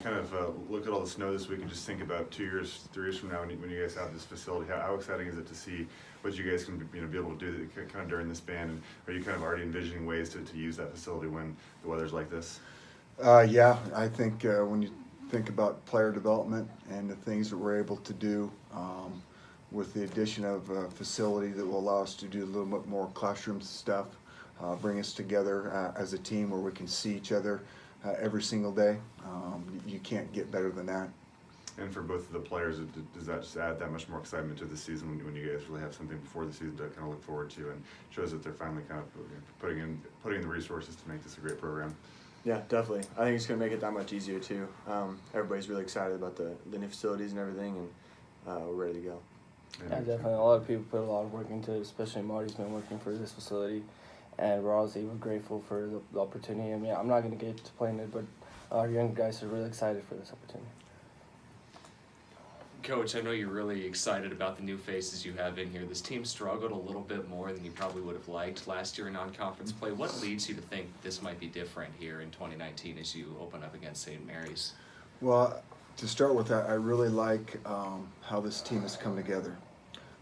kind of look at all the snow this week and just think about 2 years, 3 years from now when you guys have this facility, how exciting is it to see what you guys can be able to do kind of during this ban, and are you kind of already envisioning ways to use that facility when the weather's like this? Yeah, I think when you think about player development and the things that we're able to do with the addition of a facility that will allow us to do a little bit more classroom stuff, bring us together as a team where we can see each other every single day. You can't get better than that. And for both of the players, does that just add that much more excitement to the season when you guys really have something before the season to kind of look forward to, and shows that they're finally kind of putting in the resources to make this a great program? Yeah, definitely. I think it's going to make it that much easier too. Everybody's really excited about the new facilities and everything, and we're ready to go. Yeah, definitely. A lot of people put a lot of work into it, especially Marty's been working for this facility, and we're obviously grateful for the opportunity. I mean, I'm not going to get to play in it, but our young guys are really excited for this opportunity. Coach, I know you're really excited about the new faces you have in here. This team struggled a little bit more than you probably would have liked last year in non-conference play. What leads you to think this might be different here in 2019 as you open up against St. Mary's? Well, to start with, I really like how this team has come together.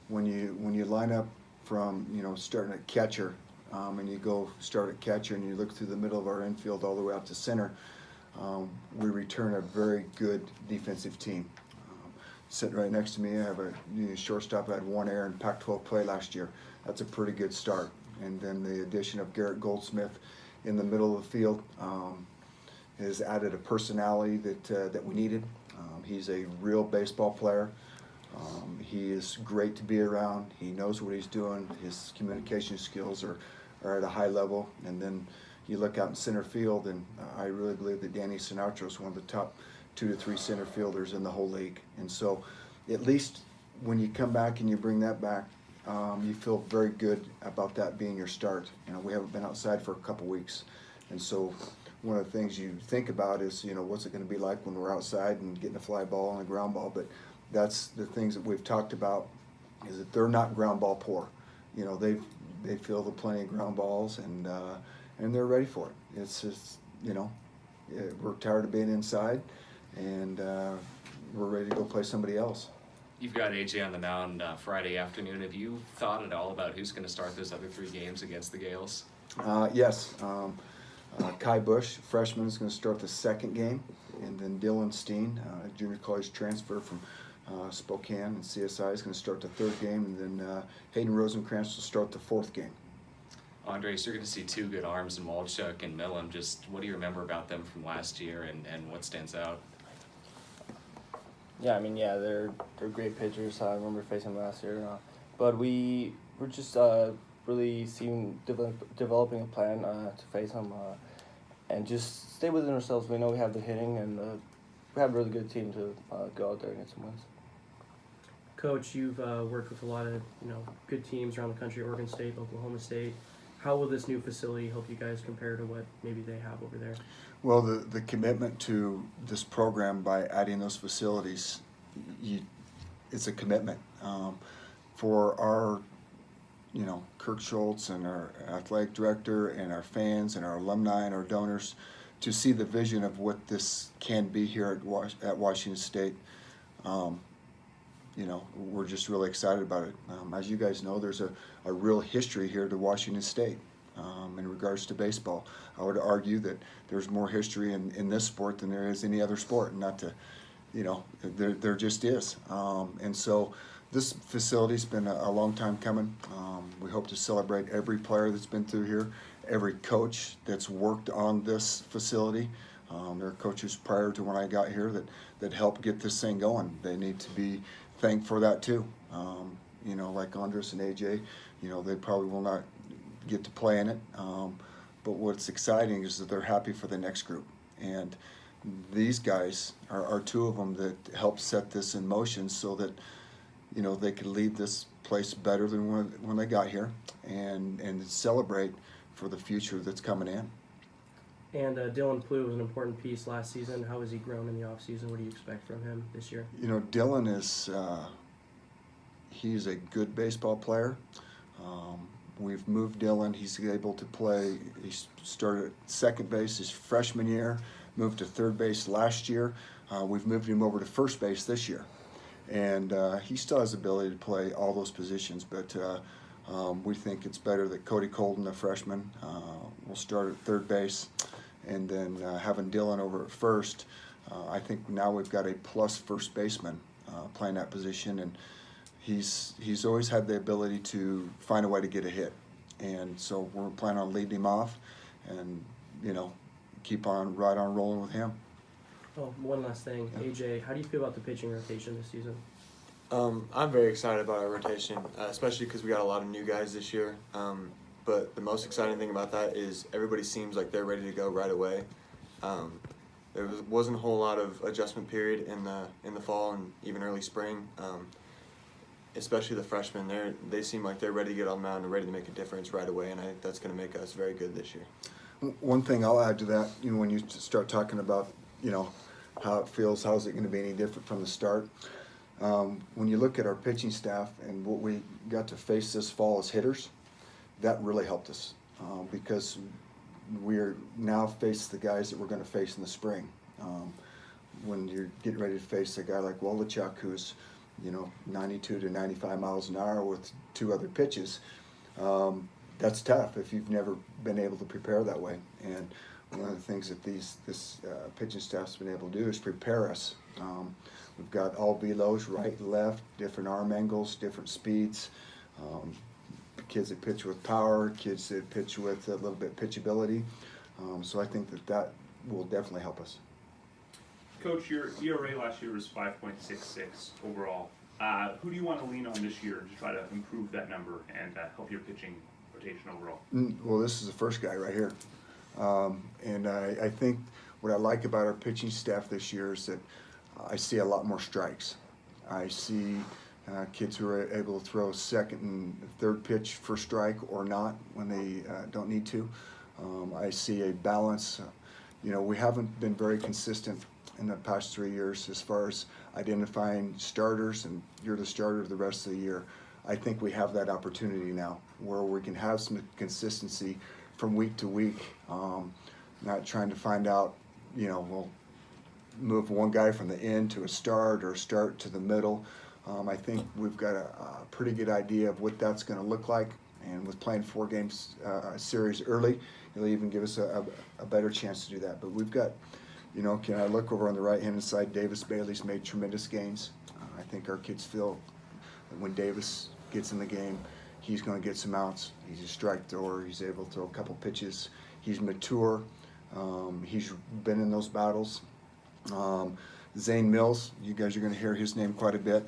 When you line up from starting at catcher, and you go start at catcher and you look through the middle of our infield all the way out to center, we return a very good defensive team. Sitting right next to me, I have a shortstop that had 1 error in Pac-12 play last year. That's a pretty good start. And then the addition of Garrett Goldsmith in the middle of the field has added a personality that we needed. He's a real baseball player. He is great to be around. He knows what he's doing. His communication skills are at a high level. And then you look out in center field, and I really believe that Danny Sinatra is one of the top 2 to 3 center fielders in the whole league. And so at least when you come back and you bring that back, you feel very good about that being your start. We haven't been outside for a couple weeks. And so one of the things you think about is, what's it going to be like when we're outside and getting a fly ball and a ground ball. But that's the things that we've talked about, is that they're not ground ball poor. They fielded plenty of ground balls, and they're ready for it. It's just, we're tired of being inside, and we're ready to go play somebody else. You've got AJ on the mound Friday afternoon. Have you thought at all about who's going to start those other 3 games against the Gales? Yes. Kai Bush, freshman, is going to start the 2nd game, and then Dylan Steen, junior college transfer from Spokane and CSI, is going to start the 3rd game, and then Hayden Rosenkrantz will start the 4th game. Andres, you're going to see 2 good arms in Walchuk and Millam. Just what do you remember about them from last year, and what stands out? Yeah, I mean, they're great pitchers. I remember facing them last year, but we're just really developing a plan to face them and just stay within ourselves. We know we have the hitting, and we have a really good team to go out there and get some wins. Coach, you've worked with a lot of good teams around the country, Oregon State, Oklahoma State. How will this new facility help you guys compare to what maybe they have over there? Well, the commitment to this program by adding those facilities, it's a commitment for our, Kirk Schultz and our athletic director and our fans and our alumni and our donors to see the vision of what this can be here at Washington State. We're just really excited about it. As you guys know, there's a real history here to Washington State in regards to baseball. I would argue that there's more history in this sport than there is any other sport. Not to, there just is. And so this facility's been a long time coming. We hope to celebrate every player that's been through here, every coach that's worked on this facility. There are coaches prior to when I got here that helped get this thing going. They need to be thanked for that too. Like Andres and AJ, they probably will not get to play in it. But what's exciting is that they're happy for the next group. And these guys are 2 of them that helped set this in motion so that, they could leave this place better than when they got here and celebrate for the future that's coming in. And Dylan Plew was an important piece last season. How has he grown in the offseason? What do you expect from him this year? Dylan is he's a good baseball player. We've moved Dylan. He's able to play. He started at second base his freshman year, moved to third base last year. We've moved him over to first base this year. And he still has the ability to play all those positions, but we think it's better that Cody Colden, the freshman, will start at third base, and then having Dylan over at first. I think now we've got a plus first baseman playing that position, and he's always had the ability to find a way to get a hit, and so we're planning on leading him off, and keep on right on rolling with him. Oh, one last thing, AJ, how do you feel about the pitching rotation this season? I'm very excited about our rotation, especially because we got a lot of new guys this year. But the most exciting thing about that is everybody seems like they're ready to go right away. There wasn't a whole lot of adjustment period in the fall and even early spring. Especially the freshmen, they seem like they're ready to get on the mound and ready to make a difference right away, and I think that's going to make us very good this year. One thing I'll add to that, when you start talking about, how it feels, how is it going to be any different from the start? When you look at our pitching staff and what we got to face this fall as hitters, that really helped us because we're now face the guys that we're going to face in the spring. When you're getting ready to face a guy like Wolochuk, who's 92 to 95 miles an hour with 2 other pitches, that's tough if you've never been able to prepare that way. And one of the things that this pitching staff's been able to do is prepare us. We've got all velos, right, left, different arm angles, different speeds. Kids that pitch with power, kids that pitch with a little bit pitchability. So I think that will definitely help us. Coach, your ERA last year was 5.66 overall. Who do you want to lean on this year to try to improve that number and help your pitching rotation overall? Well, this is the first guy right here. And I think what I like about our pitching staff this year is that I see a lot more strikes. I see kids who are able to throw second and third pitch for strike or not when they don't need to. I see a balance. We haven't been very consistent in the past 3 years as far as identifying starters and you're the starter the rest of the year. I think we have that opportunity now where we can have some consistency from week to week, not trying to find out, we'll move one guy from the end to a start or start to the middle. I think we've got a pretty good idea of what that's going to look like, and with playing 4 games series early, it'll even give us a better chance to do that. But we've got, can I look over on the right-hand side, Davis Bailey's made tremendous gains. I think our kids feel that when Davis gets in the game, he's going to get some outs. He's a strike thrower. He's able to throw a couple pitches. He's mature. He's been in those battles. Zane Mills, you guys are going to hear his name quite a bit.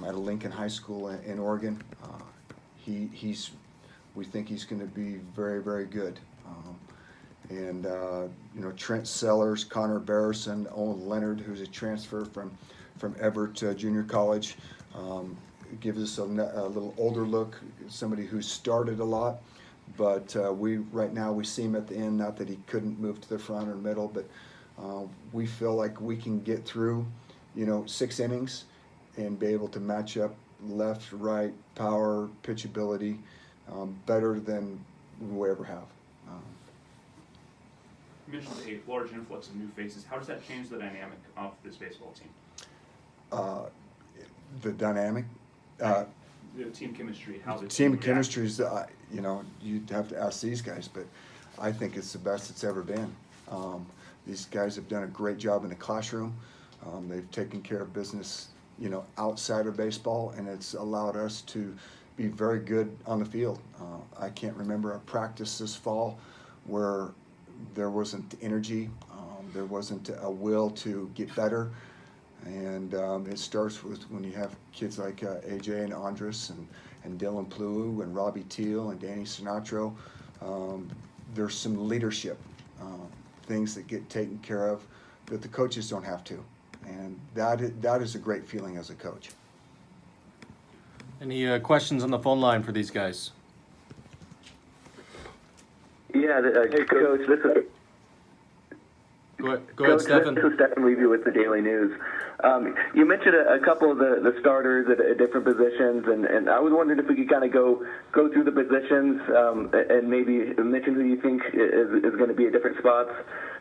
At a Lincoln High School in Oregon, we think he's going to be very, very good. And Trent Sellers, Connor Barrison, Owen Leonard, who's a transfer from Everett Junior College, gives us a little older look, somebody who started a lot, but right now we see him at the end, not that he couldn't move to the front or middle, but we feel like we can get through 6 innings and be able to match up left, right, power, pitchability better than we ever have. You mentioned a large influx of new faces. How does that change the dynamic of this baseball team? The dynamic? The team chemistry. How the team chemistry is, you'd have to ask these guys, but I think it's the best it's ever been. These guys have done a great job in the classroom. They've taken care of business, outside of baseball, and it's allowed us to be very good on the field. I can't remember a practice this fall where there wasn't energy, there wasn't a will to get better, and it starts with when you have kids like AJ and Andres and Dylan Plou and Robbie Teal and Danny Sinatro. There's some leadership things that get taken care of that the coaches don't have to, and that is a great feeling as a coach. Any questions on the phone line for these guys? Yeah, hey, Coach, this is... Go ahead, Coach, Stephen. This is Stephen Levy with the Daily News. You mentioned a couple of the starters at different positions, and I was wondering if we could kind of go through the positions and maybe mention who you think is going to be at different spots.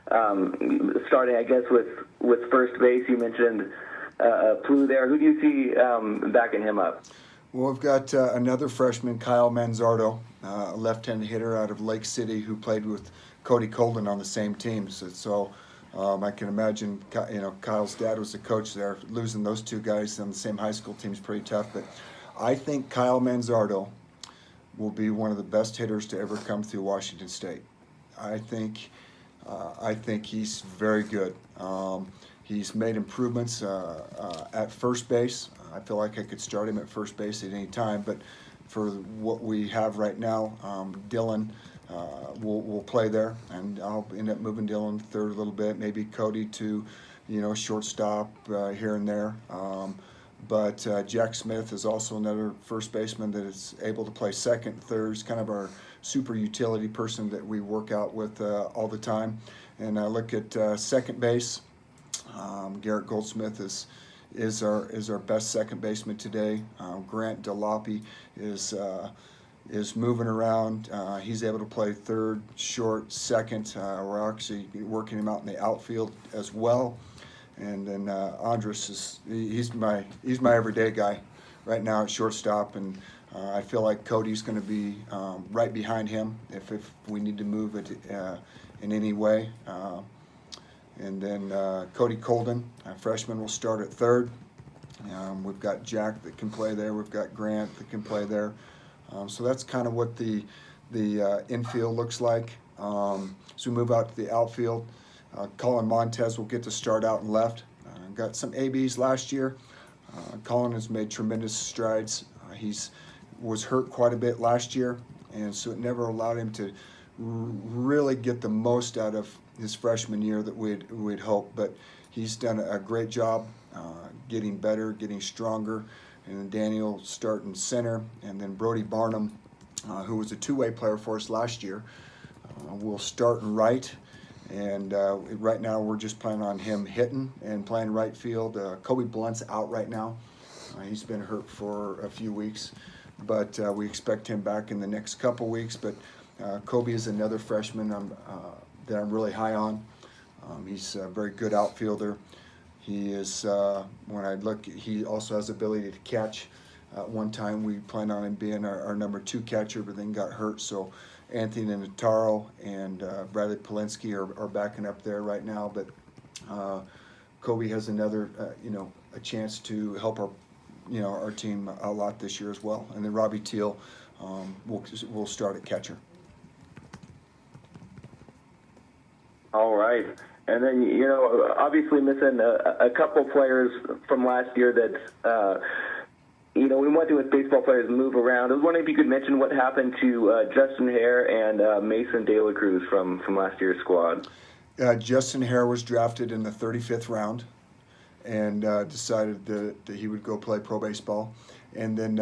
Starting, I guess, with first base, you mentioned Plu there. Who do you see backing him up? Well, we've got another freshman, Kyle Manzardo, a left-handed hitter out of Lake City who played with Cody Colden on the same team. So I can imagine, Kyle's dad was the coach there. Losing those two guys on the same high school team is pretty tough. But I think Kyle Manzardo will be one of the best hitters to ever come through Washington State. I think he's very good. He's made improvements at first base. I feel like I could start him at first base at any time, but for what we have right now, Dylan will play there, and I'll end up moving Dylan third a little bit, maybe Cody to, shortstop here and there. But Jack Smith is also another first baseman that is able to play second, third. He's kind of our super utility person that we work out with all the time. And I look at second base. Garrett Goldsmith is our best second baseman today. Grant Delapi is moving around. He's able to play third, short, second. We're actually working him out in the outfield as well. And then Andres he's my everyday guy right now at shortstop, and I feel like Cody's going to be right behind him if we need to move it in any way. And then Cody Colden, a freshman, will start at third. We've got Jack that can play there. We've got Grant that can play there. So that's kind of what the infield looks like. As we move out to the outfield, Colin Montez will get to start out in left. Got some ABs last year. Colin has made tremendous strides. He's was hurt quite a bit last year, and so it never allowed him to really get the most out of his freshman year that we'd hoped. But he's done a great job getting better, getting stronger. And then Daniel starting center, and then Brody Barnum, who was a two-way player for us last year, will start in right. And right now we're just planning on him hitting and playing right field. Kobe Blunt's out right now. He's been hurt for a few weeks, but we expect him back in the next couple weeks. But Kobe is another freshman that I'm really high on. He's a very good outfielder. He is, when I look, he also has the ability to catch. One time we planned on him being our number 2 catcher, but then got hurt. So Anthony Nataro and Bradley Polinsky are backing up there right now. But Kobe has another, a chance to help our team a lot this year as well. And then Robbie Teal will start at catcher. All right. And then, obviously missing a couple players from last year that, we went through with baseball players move around. I was wondering if you could mention what happened to Justin Hare and Mason De La Cruz from last year's squad. Justin Hare was drafted in the 35th round and decided that he would go play pro baseball. And then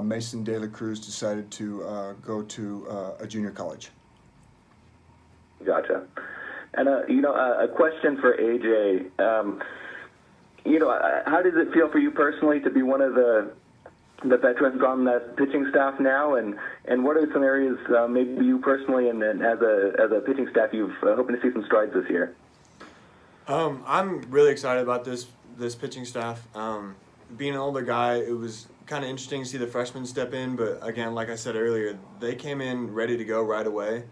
Mason De La Cruz decided to go to a junior college. Gotcha. And, a question for AJ. How does it feel for you personally to be one of the veterans on that pitching staff now? And what are some areas maybe you personally and as a pitching staff you've hoping to see some strides this year? I'm really excited about this pitching staff. Being an older guy, it was kind of interesting to see the freshmen step in, but again, like I said earlier, they came in ready to go right away,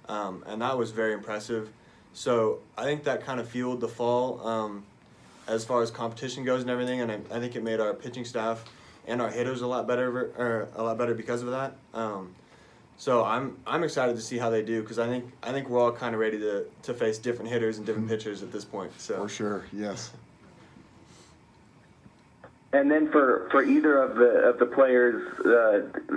and that was very impressive. So I think that kind of fueled the fall as far as competition goes and everything, and I think it made our pitching staff and our hitters a lot better because of that. So I'm excited to see how they do, because I think we're all kind of ready to face different hitters and different pitchers at this point. So For sure, yes. And then for either of the players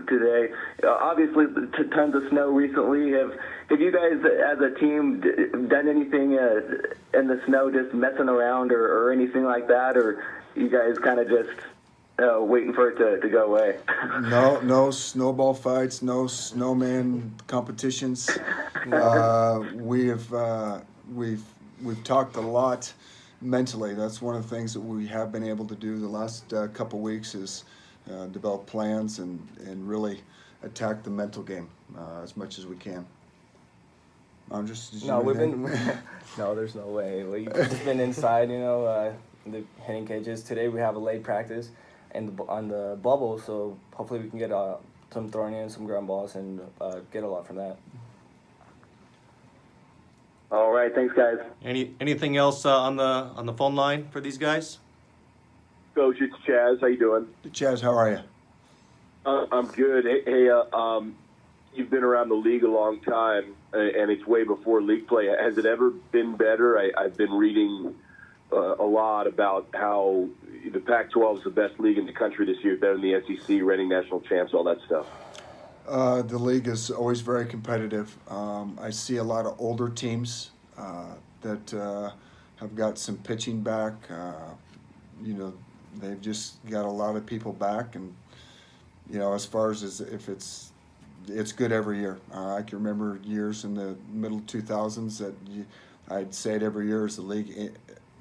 today, obviously tons of snow recently. Have you guys as a team done anything in the snow, just messing around or anything like that, or you guys kind of just waiting for it to go away? No snowball fights, no snowman competitions. We've talked a lot mentally. That's one of the things that we have been able to do the last couple weeks is develop plans and really attack the mental game as much as we can. I'm just. No, we've been. No, there's no way. We've just been inside, in the hitting cages. Today we have a late practice, on the bubble. So hopefully we can get some throwing in, some ground balls, and get a lot from that. All right, thanks, guys. Anything else on the phone line for these guys? Coach, it's Chaz. How you doing? Chaz, how are you? I'm good. Hey, you've been around the league a long time, and it's way before league play. Has it ever been better? I've been reading a lot about how the Pac-12 is the best league in the country this year, better than the SEC, reigning national champs, all that stuff. The league is always very competitive. I see a lot of older teams that have got some pitching back. They've just got a lot of people back, and as far as if it's good every year. I can remember years in the middle 2000s that I'd say it every year, has the league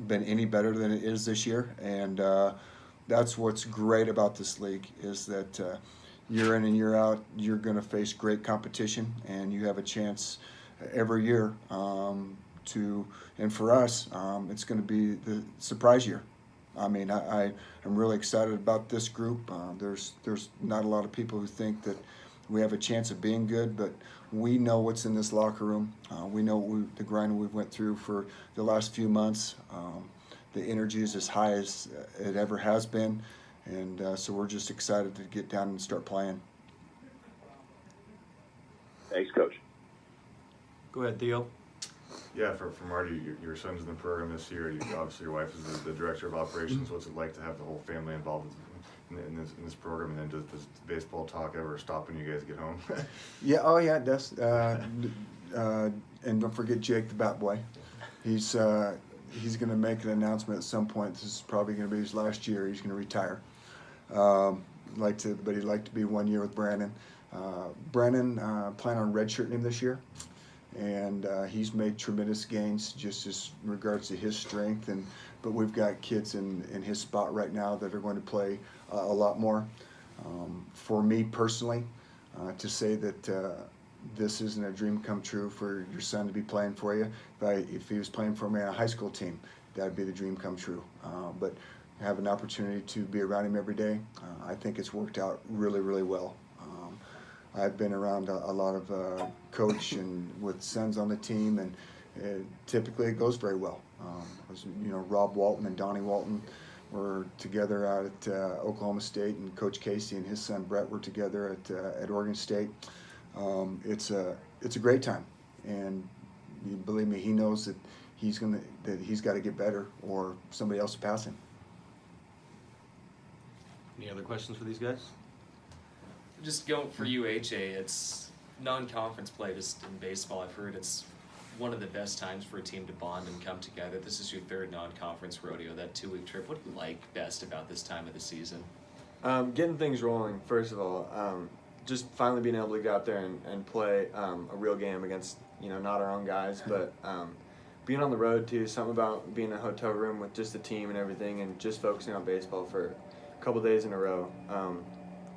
been any better than it is this year? And that's what's great about this league, is that year in and year out, you're going to face great competition, and you have a chance every year and for us, it's going to be the surprise year. I mean, I'm really excited about this group. There's not a lot of people who think that we have a chance of being good, but we know what's in this locker room. We know the grind we went through for the last few months. The energy is as high as it ever has been, and so we're just excited to get down and start playing. Thanks, Coach. Go ahead, Theo. Yeah, for Marty, your son's in the program this year. Obviously, your wife is the director of operations. What's it like to have the whole family involved in this program? And then does baseball talk ever stop when you guys get home? Yeah, oh yeah, it does. And don't forget Jake, the bat boy. He's going to make an announcement at some point. This is probably going to be his last year. He's going to retire. But he'd like to be 1 year with Brandon. Brandon plan on redshirting him this year, and he's made tremendous gains just as regards to his strength. But we've got kids in his spot right now that are going to play a lot more. For me personally, to say that this isn't a dream come true for your son to be playing for you. If he was playing for me on a high school team, that'd be the dream come true. But have an opportunity to be around him every day, I think it's worked out really, really well. I've been around a lot of coach and with sons on the team, and typically it goes very well. Rob Walton and Donnie Walton were together out at Oklahoma State, and Coach Casey and his son Brett were together at Oregon State. It's a great time, and you believe me, he knows that he's got to get better, or somebody else will pass him. Any other questions for these guys? Just going for you, AJ, it's non-conference play just in baseball. I've heard it's one of the best times for a team to bond and come together. This is your third non-conference rodeo, that 2-week trip. What do you like best about this time of the season? Getting things rolling, first of all. Just finally being able to go out there and play a real game against, not our own guys, but being on the road too. Something about being in a hotel room with just the team and everything, and just focusing on baseball for a couple days in a row,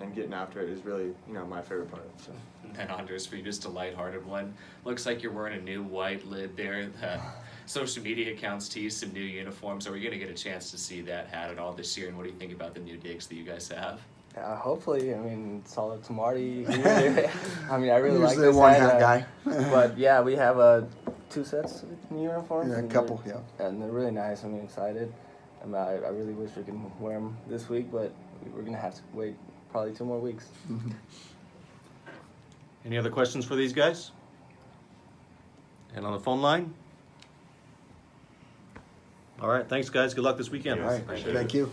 and getting after it is really, my favorite part. So. And then Andres, for you, just a lighthearted one. Looks like you're wearing a new white lid there. The social media accounts tease some new uniforms. Are we going to get a chance to see that hat at all this year? And what do you think about the new digs that you guys have? Hopefully, it's all up to Marty. I really like Usually this one hat, hat guy. But yeah, we have 2 sets of uniforms. Yeah, a and couple, they're- yeah. And they're really nice. I'm excited. I really wish we could wear them this week, but we're gonna have to wait probably 2 more weeks. Any other questions for these guys? And on the phone line? All right, thanks guys. Good luck this weekend. All right, Appreciate thank it. you.